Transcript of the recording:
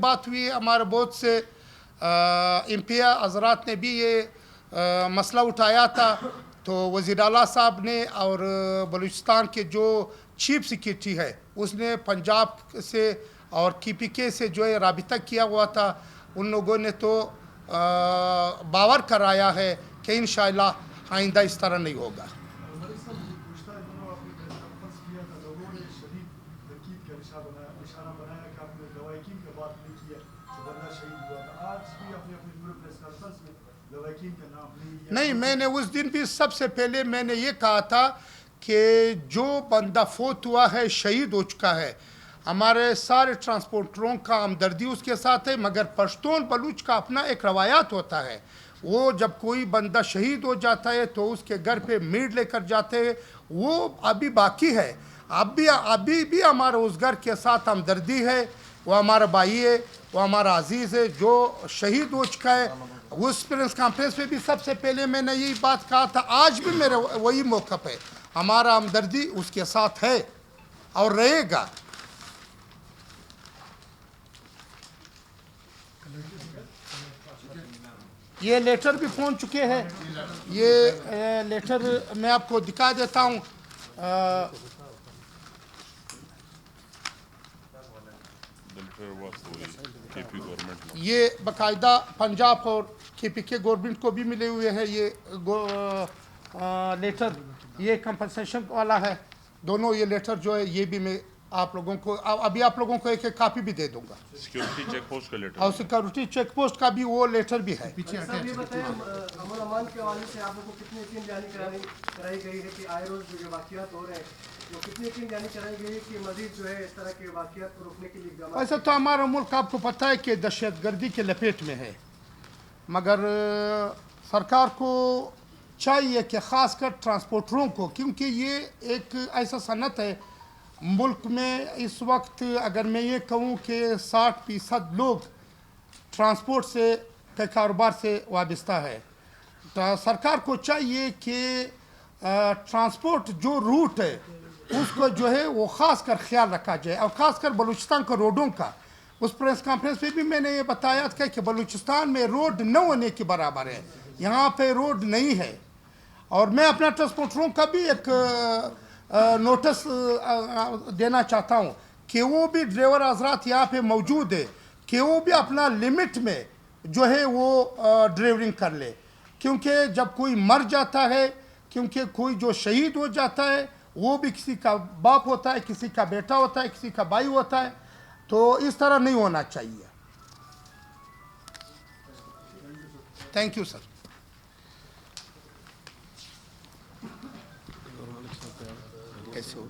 बात हुई, हमारे बहुत से एमपी हजरात ने भी ये मसला उठाया था। तो वज़ीर आला साहब ने और बलूचिस्तान के जो चीफ सेक्रेटरी है उसने पंजाब से और KPK से जो है राबिता किया हुआ था। उन लोगों ने तो बावर कराया है कि इंशाअल्लाह आइंदा इस तरह नहीं होगा। नहीं, मैंने उस दिन भी सबसे पहले मैंने ये कहा था कि जो बंदा फोत हुआ है, शहीद हो चुका है, हमारे सारे ट्रांसपोर्टरों का हमदर्दी उसके साथ है। मगर पश्तून बलूच का अपना एक रवायात होता है, वो जब कोई बंदा शहीद हो जाता है तो उसके घर पे मीट लेकर जाते हैं, वो अभी बाकी है। अभी भी हमारे उस घर के साथ हमदर्दी है। वो हमारा भाई है, वो हमारा अजीज़ है जो शहीद हो चुका है। उस प्रेस कॉन्फ्रेंस में भी सबसे पहले मैंने यही बात कहा था, आज भी मेरा वही मौक़िफ़ है। हमारा हमदर्दी उसके साथ है और रहेगा। ये लेटर भी पहुंच चुके हैं। ये लेटर मैं आपको दिखा देता हूँ। ये बाकायदा पंजाब और KPK गवर्नमेंट को भी मिले हुए हैं ये लेटर। ये कंपनसेशन वाला है। दोनों ये लेटर जो है ये भी मैं आप लोगों को अभी आप लोगों को एक कापी भी दे दूंगा। सिक्योरिटी चेक पोस्ट का लेटर और सिक्योरिटी चेक पोस्ट का भी वो लेटर भी है। पीछे ये बताएं, अमन अमान के हवाले से आप लोगों को कितनी यकीन जानी कराई गई है कि आए रोज जो वाक़यात हो रहे हैं, वो कितनी यकीन जानी कराई गई है कि मजीद जो है इस तरह के वाक़यात को रोकने के लिए इक़दाम? वैसे तो हमारा मुल्क आपको पता है कि दहशतगर्दी के लपेट में है, मगर सरकार को चाहिए कि ख़ासकर ट्रांसपोर्टरों को, क्योंकि ये एक ऐसा सनत है मुल्क में इस वक्त, अगर मैं ये कहूँ कि 60% लोग ट्रांसपोर्ट से के कारोबार से वाबस्ता है। तो सरकार को चाहिए कि ट्रांसपोर्ट जो रूट है उसको जो है वो ख़ास कर ख्याल रखा जाए, और ख़ास कर बलूचिस्तान के रोडों का। उस प्रेस कॉन्फ्रेंस में भी मैंने ये बताया था कि बलूचिस्तान में रोड न होने के बराबर है, यहाँ पे रोड नहीं है। और मैं अपना ट्रांसपोर्टरों का भी एक नोटिस देना चाहता हूँ कि वो भी ड्राइवर हजरात यहाँ पे मौजूद है कि वो भी अपना लिमिट में जो है वो ड्राइवरिंग कर ले। क्योंकि जब कोई मर जाता है, क्योंकि कोई जो शहीद हो जाता है वो भी किसी का बाप होता है, किसी का बेटा होता है, किसी का भाई होता है। तो इस तरह नहीं होना चाहिए। Thank you sir. कैसे हो?